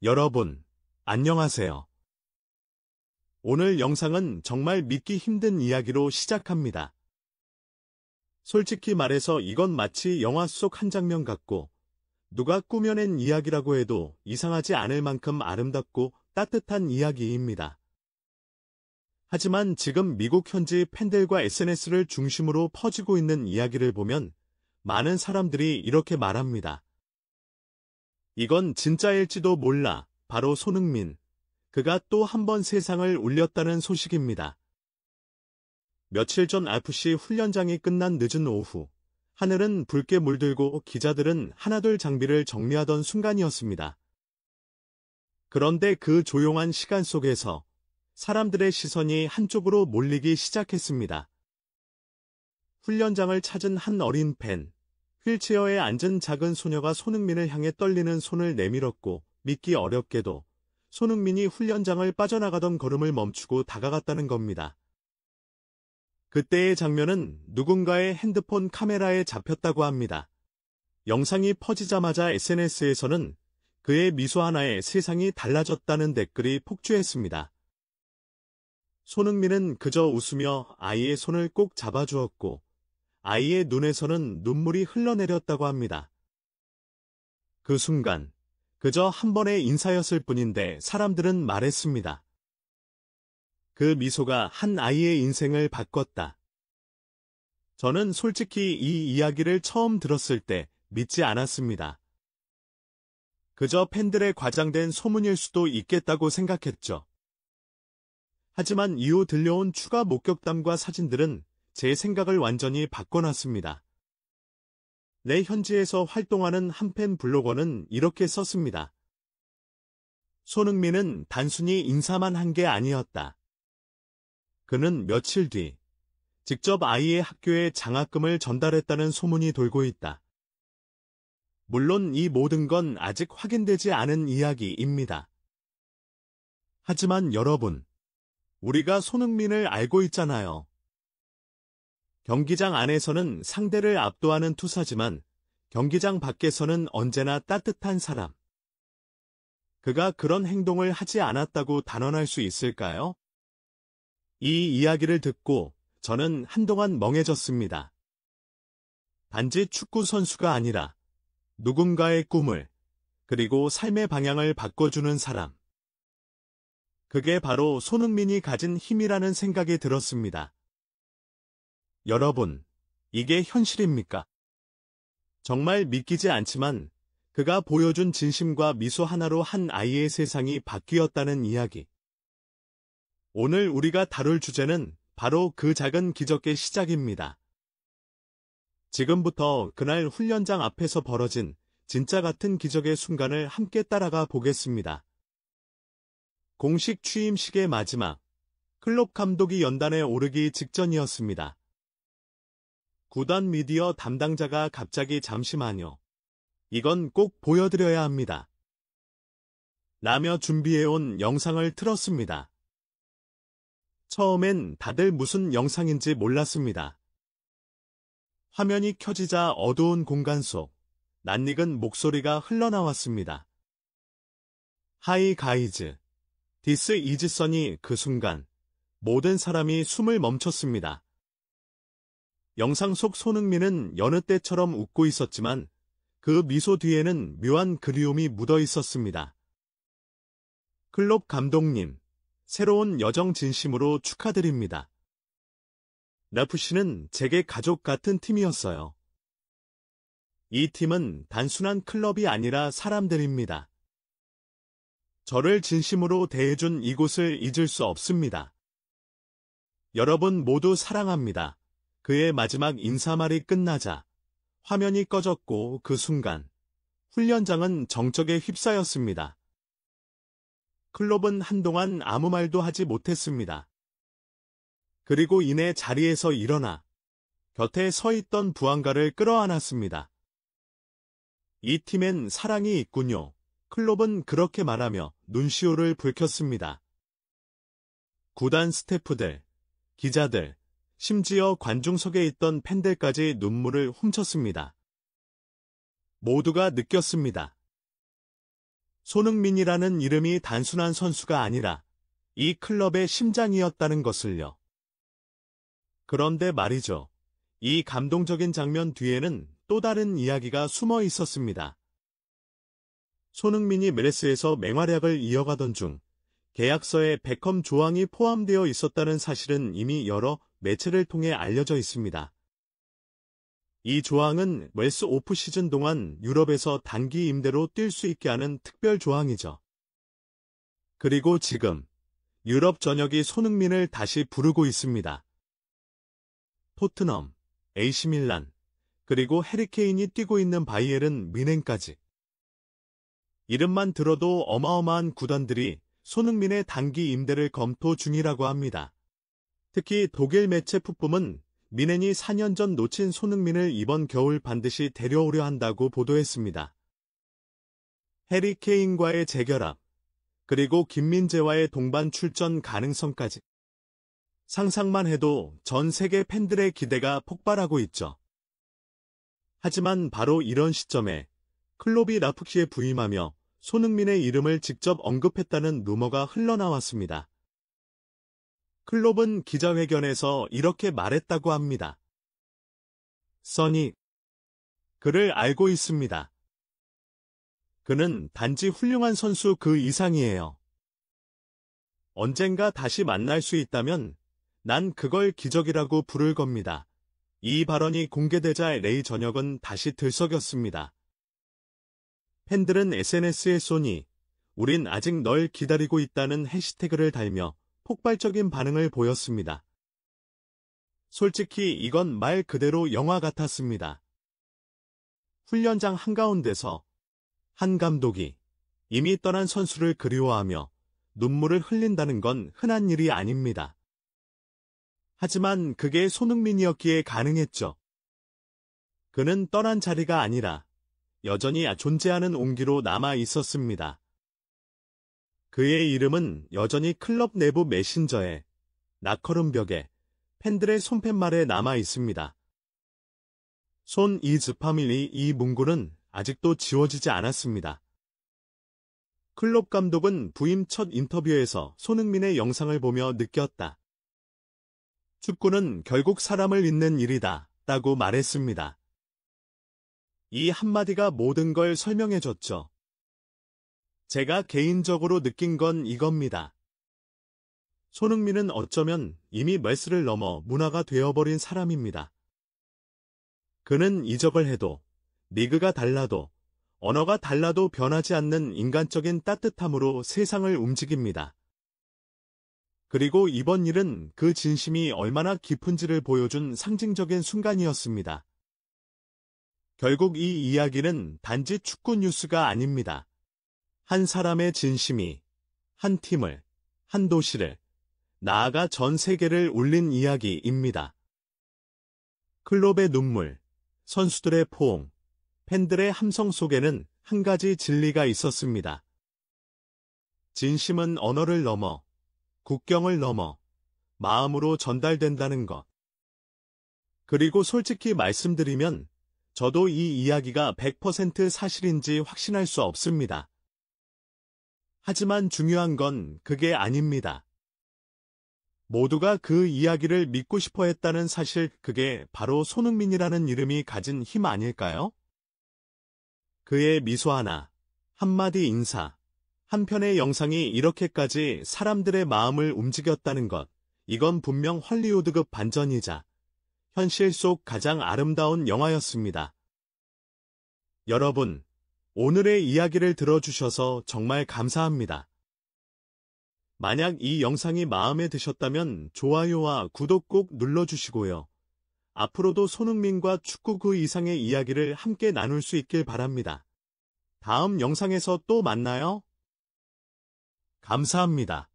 여러분, 안녕하세요. 오늘 영상은 정말 믿기 힘든 이야기로 시작합니다. 솔직히 말해서 이건 마치 영화 속 한 장면 같고 누가 꾸며낸 이야기라고 해도 이상하지 않을 만큼 아름답고 따뜻한 이야기입니다. 하지만 지금 미국 현지 팬들과 SNS를 중심으로 퍼지고 있는 이야기를 보면 많은 사람들이 이렇게 말합니다. 이건 진짜일지도 몰라. 바로 손흥민. 그가 또 한 번 세상을 울렸다는 소식입니다. 며칠 전 FC 훈련장이 끝난 늦은 오후, 하늘은 붉게 물들고 기자들은 하나둘 장비를 정리하던 순간이었습니다. 그런데 그 조용한 시간 속에서 사람들의 시선이 한쪽으로 몰리기 시작했습니다. 훈련장을 찾은 한 어린 팬, 휠체어에 앉은 작은 소녀가 손흥민을 향해 떨리는 손을 내밀었고 믿기 어렵게도 손흥민이 훈련장을 빠져나가던 걸음을 멈추고 다가갔다는 겁니다. 그때의 장면은 누군가의 핸드폰 카메라에 잡혔다고 합니다. 영상이 퍼지자마자 SNS에서는 그의 미소 하나에 세상이 달라졌다는 댓글이 폭주했습니다. 손흥민은 그저 웃으며 아이의 손을 꼭 잡아주었고 아이의 눈에서는 눈물이 흘러내렸다고 합니다. 그 순간 그저 한 번의 인사였을 뿐인데 사람들은 말했습니다. 그 미소가 한 아이의 인생을 바꿨다. 저는 솔직히 이 이야기를 처음 들었을 때 믿지 않았습니다. 그저 팬들의 과장된 소문일 수도 있겠다고 생각했죠. 하지만 이후 들려온 추가 목격담과 사진들은 제 생각을 완전히 바꿔놨습니다. 내 현지에서 활동하는 한 팬 블로거는 이렇게 썼습니다. 손흥민은 단순히 인사만 한 게 아니었다. 그는 며칠 뒤 직접 아이의 학교에 장학금을 전달했다는 소문이 돌고 있다. 물론 이 모든 건 아직 확인되지 않은 이야기입니다. 하지만 여러분, 우리가 손흥민을 알고 있잖아요. 경기장 안에서는 상대를 압도하는 투사지만 경기장 밖에서는 언제나 따뜻한 사람. 그가 그런 행동을 하지 않았다고 단언할 수 있을까요? 이 이야기를 듣고 저는 한동안 멍해졌습니다. 단지 축구 선수가 아니라 누군가의 꿈을 그리고 삶의 방향을 바꿔주는 사람. 그게 바로 손흥민이 가진 힘이라는 생각이 들었습니다. 여러분, 이게 현실입니까? 정말 믿기지 않지만 그가 보여준 진심과 미소 하나로 한 아이의 세상이 바뀌었다는 이야기. 오늘 우리가 다룰 주제는 바로 그 작은 기적의 시작입니다. 지금부터 그날 훈련장 앞에서 벌어진 진짜 같은 기적의 순간을 함께 따라가 보겠습니다. 공식 취임식의 마지막, 클롭 감독이 연단에 오르기 직전이었습니다. 구단 미디어 담당자가 갑자기 잠시만요. 이건 꼭 보여드려야 합니다. 라며 준비해온 영상을 틀었습니다. 처음엔 다들 무슨 영상인지 몰랐습니다. 화면이 켜지자 어두운 공간 속 낯익은 목소리가 흘러나왔습니다. 하이 가이즈, 디스 이즈 써니. 그 순간 모든 사람이 숨을 멈췄습니다. 영상 속 손흥민은 여느 때처럼 웃고 있었지만 그 미소 뒤에는 묘한 그리움이 묻어 있었습니다. 클롭 감독님, 새로운 여정 진심으로 축하드립니다. FC는 제게 가족 같은 팀이었어요. 이 팀은 단순한 클럽이 아니라 사람들입니다. 저를 진심으로 대해준 이곳을 잊을 수 없습니다. 여러분 모두 사랑합니다. 그의 마지막 인사말이 끝나자 화면이 꺼졌고 그 순간 훈련장은 정적에 휩싸였습니다. 클롭은 한동안 아무 말도 하지 못했습니다. 그리고 이내 자리에서 일어나 곁에 서 있던 부안가를 끌어안았습니다. 이 팀엔 사랑이 있군요. 클롭은 그렇게 말하며 눈시울을 붉혔습니다. 구단 스태프들, 기자들, 심지어 관중석에 있던 팬들까지 눈물을 훔쳤습니다. 모두가 느꼈습니다. 손흥민이라는 이름이 단순한 선수가 아니라 이 클럽의 심장이었다는 것을요. 그런데 말이죠. 이 감동적인 장면 뒤에는 또 다른 이야기가 숨어 있었습니다. 손흥민이 메레스에서 맹활약을 이어가던 중 계약서에 베컴 조항이 포함되어 있었다는 사실은 이미 여러 매체를 통해 알려져 있습니다. 이 조항은 웰스 오프 시즌 동안 유럽에서 단기 임대로 뛸 수 있게 하는 특별 조항이죠. 그리고 지금 유럽 전역이 손흥민을 다시 부르고 있습니다. 토트넘, AC 밀란, 그리고 해리 케인이 뛰고 있는 바이에른 뮌헨까지. 이름만 들어도 어마어마한 구단들이 손흥민의 단기 임대를 검토 중이라고 합니다. 특히 독일 매체 풋봄은 뮌헨이 4년 전 놓친 손흥민을 이번 겨울 반드시 데려오려 한다고 보도했습니다. 해리 케인과의 재결합, 그리고 김민재와의 동반 출전 가능성까지. 상상만 해도 전 세계 팬들의 기대가 폭발하고 있죠. 하지만 바로 이런 시점에 클롭이 라프키에 부임하며 손흥민의 이름을 직접 언급했다는 루머가 흘러나왔습니다. 클롭은 기자회견에서 이렇게 말했다고 합니다. 써니, 그를 알고 있습니다. 그는 단지 훌륭한 선수 그 이상이에요. 언젠가 다시 만날 수 있다면 난 그걸 기적이라고 부를 겁니다. 이 발언이 공개되자 레이 전역은 다시 들썩였습니다. 팬들은 SNS에 써니, 우린 아직 널 기다리고 있다는 해시태그를 달며 폭발적인 반응을 보였습니다. 솔직히 이건 말 그대로 영화 같았습니다. 훈련장 한가운데서 한 감독이 이미 떠난 선수를 그리워하며 눈물을 흘린다는 건 흔한 일이 아닙니다. 하지만 그게 손흥민이었기에 가능했죠. 그는 떠난 자리가 아니라 여전히 존재하는 온기로 남아 있었습니다. 그의 이름은 여전히 클럽 내부 메신저에, 나커룸 벽에, 팬들의 손팻말에 남아 있습니다. 손 이즈 파밀리 이 문구는 아직도 지워지지 않았습니다. 클롭 감독은 부임 첫 인터뷰에서 손흥민의 영상을 보며 느꼈다. 축구는 결국 사람을 잇는 일이다, 라고 말했습니다. 이 한마디가 모든 걸 설명해줬죠. 제가 개인적으로 느낀 건 이겁니다. 손흥민은 어쩌면 이미 메스를 넘어 문화가 되어버린 사람입니다. 그는 이적을 해도, 리그가 달라도, 언어가 달라도 변하지 않는 인간적인 따뜻함으로 세상을 움직입니다. 그리고 이번 일은 그 진심이 얼마나 깊은지를 보여준 상징적인 순간이었습니다. 결국 이 이야기는 단지 축구 뉴스가 아닙니다. 한 사람의 진심이 한 팀을, 한 도시를, 나아가 전 세계를 울린 이야기입니다. 클롭의 눈물, 선수들의 포옹, 팬들의 함성 속에는 한 가지 진리가 있었습니다. 진심은 언어를 넘어, 국경을 넘어, 마음으로 전달된다는 것. 그리고 솔직히 말씀드리면 저도 이 이야기가 100% 사실인지 확신할 수 없습니다. 하지만 중요한 건 그게 아닙니다. 모두가 그 이야기를 믿고 싶어 했다는 사실, 그게 바로 손흥민이라는 이름이 가진 힘 아닐까요? 그의 미소 하나, 한마디 인사, 한 편의 영상이 이렇게까지 사람들의 마음을 움직였다는 것, 이건 분명 헐리우드급 반전이자 현실 속 가장 아름다운 영화였습니다. 여러분, 오늘의 이야기를 들어주셔서 정말 감사합니다. 만약 이 영상이 마음에 드셨다면 좋아요와 구독 꼭 눌러주시고요. 앞으로도 손흥민과 축구 그 이상의 이야기를 함께 나눌 수 있길 바랍니다. 다음 영상에서 또 만나요. 감사합니다.